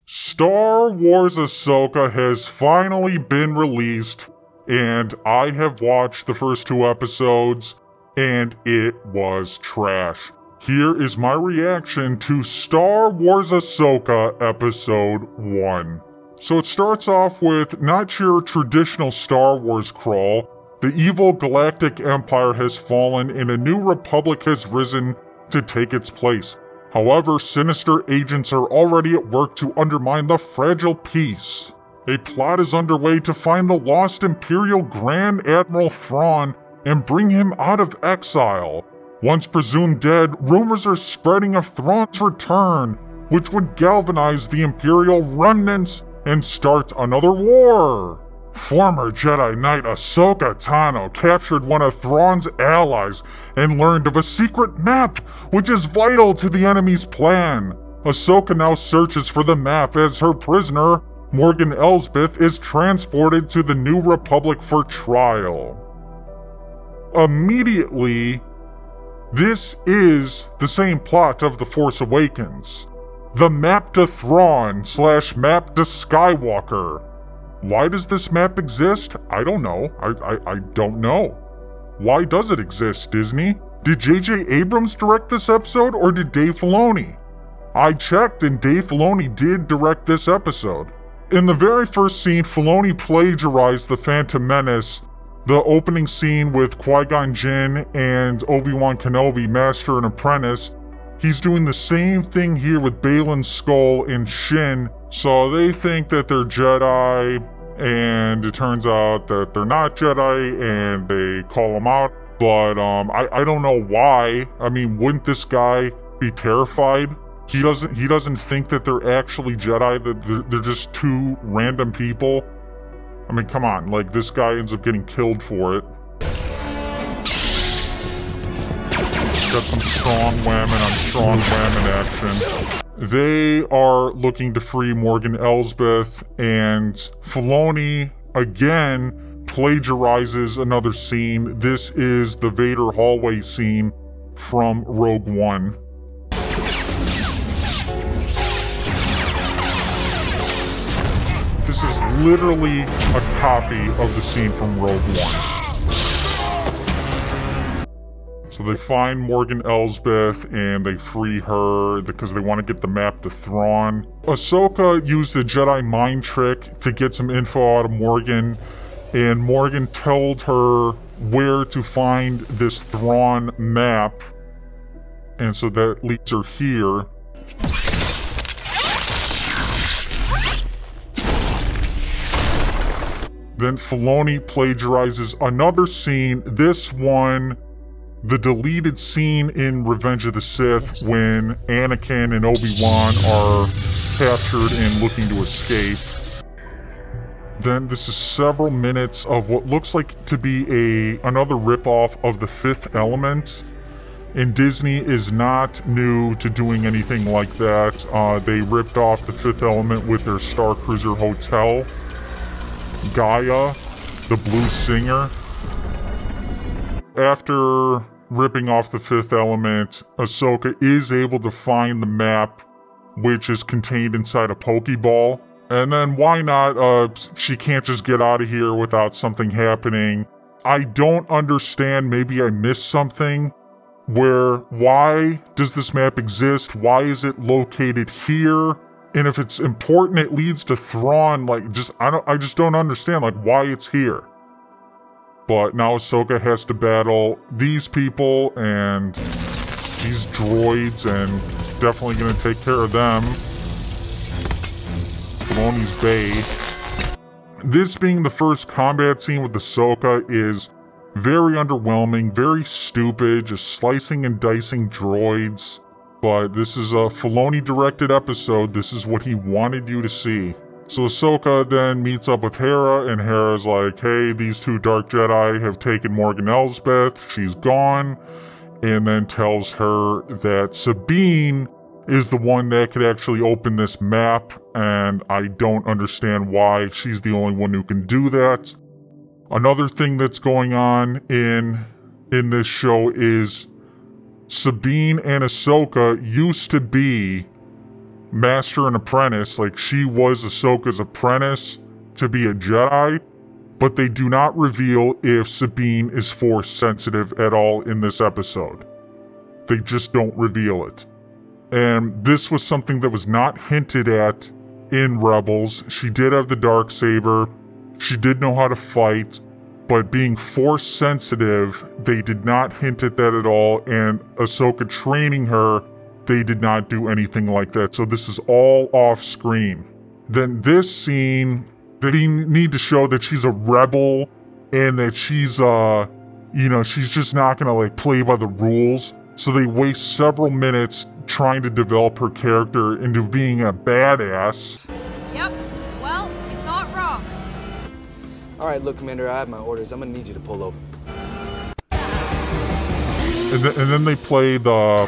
Star Wars Ahsoka has finally been released, and I have watched the first 2 episodes, and it was trash. Here is my reaction to Star Wars Ahsoka Episode 1. So it starts off with not your traditional Star Wars crawl. The evil Galactic Empire has fallen and a new republic has risen to take its place. However, sinister agents are already at work to undermine the fragile peace. A plot is underway to find the lost Imperial Grand Admiral Thrawn and bring him out of exile. Once presumed dead, rumors are spreading of Thrawn's return, which would galvanize the Imperial remnants and start another war. Former Jedi Knight Ahsoka Tano captured one of Thrawn's allies and learned of a secret map which is vital to the enemy's plan. Ahsoka now searches for the map as her prisoner, Morgan Elsbeth, is transported to the New Republic for trial. Immediately, this is the same plot of The Force Awakens. The map to Thrawn / map to Skywalker. Why does this map exist? I don't know. I don't know. Why does it exist, Disney? Did J.J. Abrams direct this episode, or did Dave Filoni? I checked, and Dave Filoni did direct this episode. In the very first scene, Filoni plagiarized The Phantom Menace, the opening scene with Qui-Gon Jinn and Obi-Wan Kenobi, Master and Apprentice. He's doing the same thing here with Balin's skull and Shin, so they think that they're Jedi, and it turns out that they're not Jedi, and they call them out. But I don't know why. I mean, wouldn't this guy be terrified? He doesn't think that they're actually Jedi, that they're just 2 random people. I mean, come on, like, this guy ends up getting killed for it. Got some strong women on strong women action. They are looking to free Morgan Elsbeth, and Filoni, again, plagiarizes another scene. This is the Vader hallway scene from Rogue One. This is literally a copy of the scene from Rogue One. So they find Morgan Elsbeth and they free her because they want to get the map to Thrawn. Ahsoka used the Jedi mind trick to get some info out of Morgan, and Morgan told her where to find this Thrawn map, and so that leads her here. Then Filoni plagiarizes another scene, this one, the deleted scene in Revenge of the Sith when Anakin and Obi-Wan are captured and looking to escape. Then this is several minutes of what looks like to be another ripoff of The Fifth Element. And Disney is not new to doing anything like that. They ripped off The Fifth Element with their Star Cruiser Hotel. Gaia, the blues singer. After ripping off The Fifth Element, Ahsoka is able to find the map, which is contained inside a Pokeball. And then why not, she can't just get out of here without something happening. I don't understand, maybe I missed something, why does this map exist? Why is it located here? And if it's important, it leads to Thrawn, like, I just don't understand, like, why it's here. But now Ahsoka has to battle these people and these droids, and definitely gonna take care of them. Filoni's Bay. This being the first combat scene with Ahsoka is very underwhelming, very stupid, just slicing and dicing droids. But this is a Filoni-directed episode. This is what he wanted you to see. So Ahsoka then meets up with Hera, and Hera's like, hey, these 2 Dark Jedi have taken Morgan Elsbeth, she's gone, and then tells her that Sabine is the one that could actually open this map, and I don't understand why she's the only one who can do that. Another thing that's going on in this show is Sabine and Ahsoka used to be master and apprentice. Like, she was Ahsoka's apprentice to be a Jedi, but they do not reveal if Sabine is Force sensitive at all in this episode. They just don't reveal it. And this was something that was not hinted at in Rebels. She did have the Darksaber. She did know how to fight, but being Force sensitive, they did not hint at that at all, and Ahsoka training her, they did not do anything like that. So this is all off screen. Then this scene, they need to show that she's a rebel and that she's, she's just not gonna like play by the rules. So they waste several minutes trying to develop her character into being a badass. Yep, well, you're not wrong. Alright, look, Commander, I have my orders. I'm gonna need you to pull over. And then they play the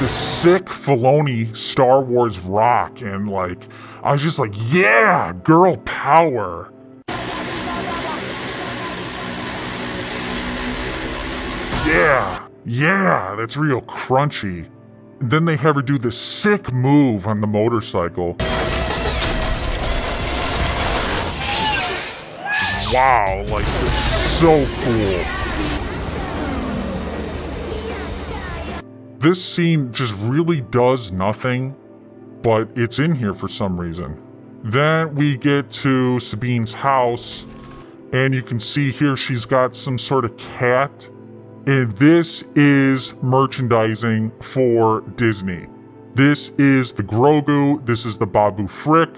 sick Filoni Star Wars rock, and like, I was just like, yeah, girl power. Yeah, that's real crunchy. And then they have her do this sick move on the motorcycle. Wow, like, it's so cool. This scene just really does nothing, but it's in here for some reason. Then we get to Sabine's house, and you can see here she's got some sort of cat. And this is merchandising for Disney. This is the Grogu, this is the Babu Frick,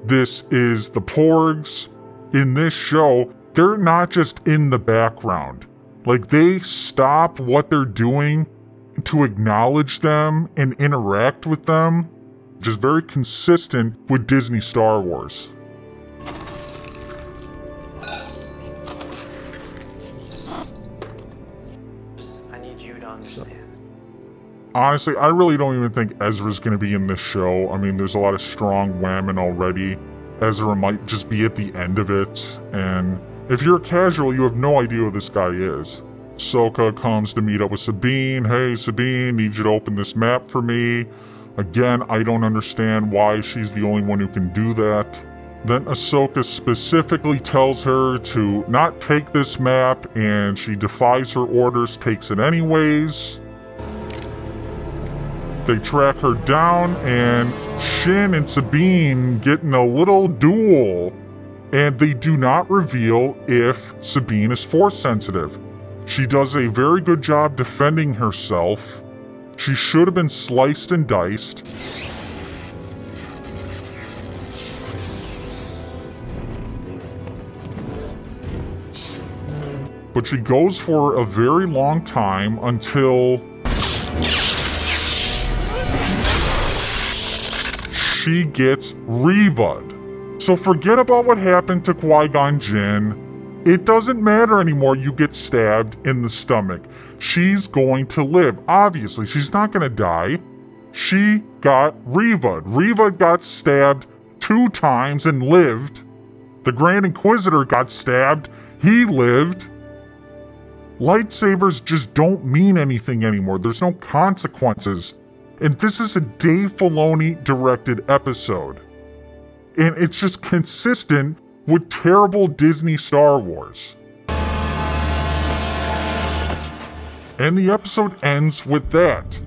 this is the Porgs. In this show, they're not just in the background. Like, they stop what they're doing to acknowledge them and interact with them. Just very consistent with Disney Star Wars. Honestly, I really don't even think Ezra's going to be in this show. I mean, there's a lot of strong women already. Ezra might just be at the end of it. And if you're a casual, you have no idea who this guy is. Ahsoka comes to meet up with Sabine. Hey, Sabine, need you to open this map for me. Again, I don't understand why she's the only one who can do that. Then Ahsoka specifically tells her to not take this map, and she defies her orders, takes it anyways. They track her down, and Shin and Sabine get in a little duel, and they do not reveal if Sabine is Force sensitive. She does a very good job defending herself. She should have been sliced and diced. But she goes for a very long time until she gets Revad. So forget about what happened to Qui-Gon Jinn. It doesn't matter anymore. You get stabbed in the stomach. She's going to live. Obviously, she's not going to die. She got Revad. Revad got stabbed 2 times and lived. The Grand Inquisitor got stabbed. He lived. Lightsabers just don't mean anything anymore. There's no consequences. And this is a Dave Filoni directed episode. And it's just consistent with terrible Disney Star Wars. And the episode ends with that.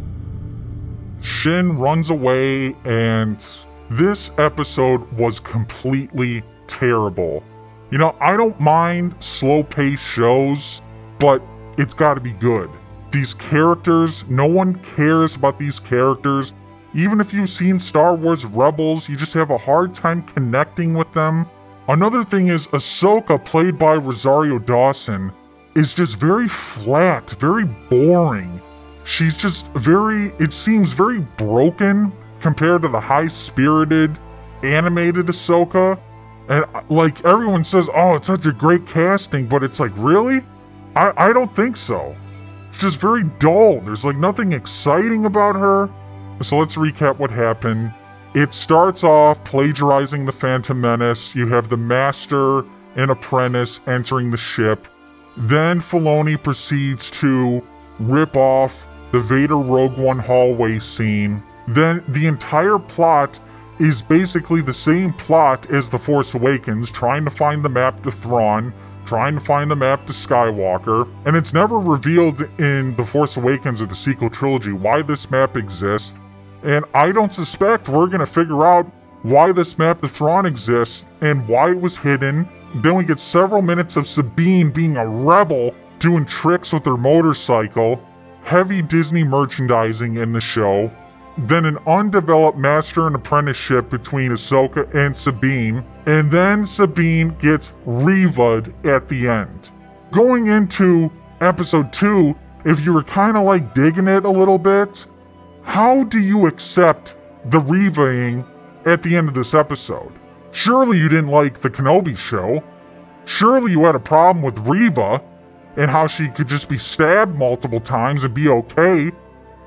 Shin runs away, and this episode was completely terrible. You know, I don't mind slow-paced shows, but it's gotta be good. These characters, no one cares about these characters. Even if you've seen Star Wars Rebels, you just have a hard time connecting with them. Another thing is Ahsoka, played by Rosario Dawson, is just very flat, very boring. She's just it seems very broken compared to the high-spirited, animated Ahsoka. And like, everyone says, oh, it's such a great casting, but it's like, really? I don't think so. It's just very dull. There's like nothing exciting about her. So let's recap what happened. It starts off plagiarizing the Phantom Menace. You have the Master an apprentice entering the ship. Then Filoni proceeds to rip off the Vader Rogue One hallway scene. Then the entire plot is basically the same plot as The Force Awakens, trying to find the map to Thrawn, trying to find the map to Skywalker, and it's never revealed in The Force Awakens or the sequel trilogy why this map exists, and I don't suspect we're gonna figure out why this map to Thrawn exists and why it was hidden. Then we get several minutes of Sabine being a rebel, doing tricks with her motorcycle, heavy Disney merchandising in the show, then an undeveloped master and apprenticeship between Ahsoka and Sabine, and then Sabine gets Reva'd at the end. Going into episode 2, if you were kind of like digging it a little bit, how do you accept the Reva'ing at the end of this episode? Surely you didn't like the Kenobi show. Surely you had a problem with Reva and how she could just be stabbed multiple times and be okay.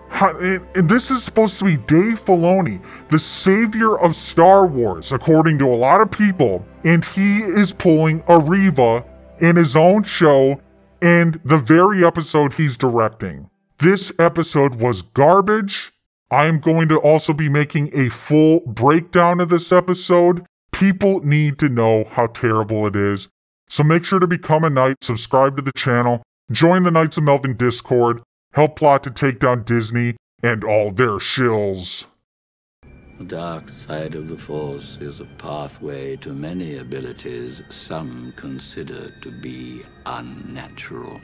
And this is supposed to be Dave Filoni, the savior of Star Wars, according to a lot of people, and he is pulling a Reva in his own show and the very episode he's directing. This episode was garbage. I am going to also be making a full breakdown of this episode. People need to know how terrible it is. So make sure to become a knight, subscribe to the channel, join the Knights of Melvin Discord, help plot to take down Disney and all their shills. The dark side of the Force is a pathway to many abilities some consider to be unnatural.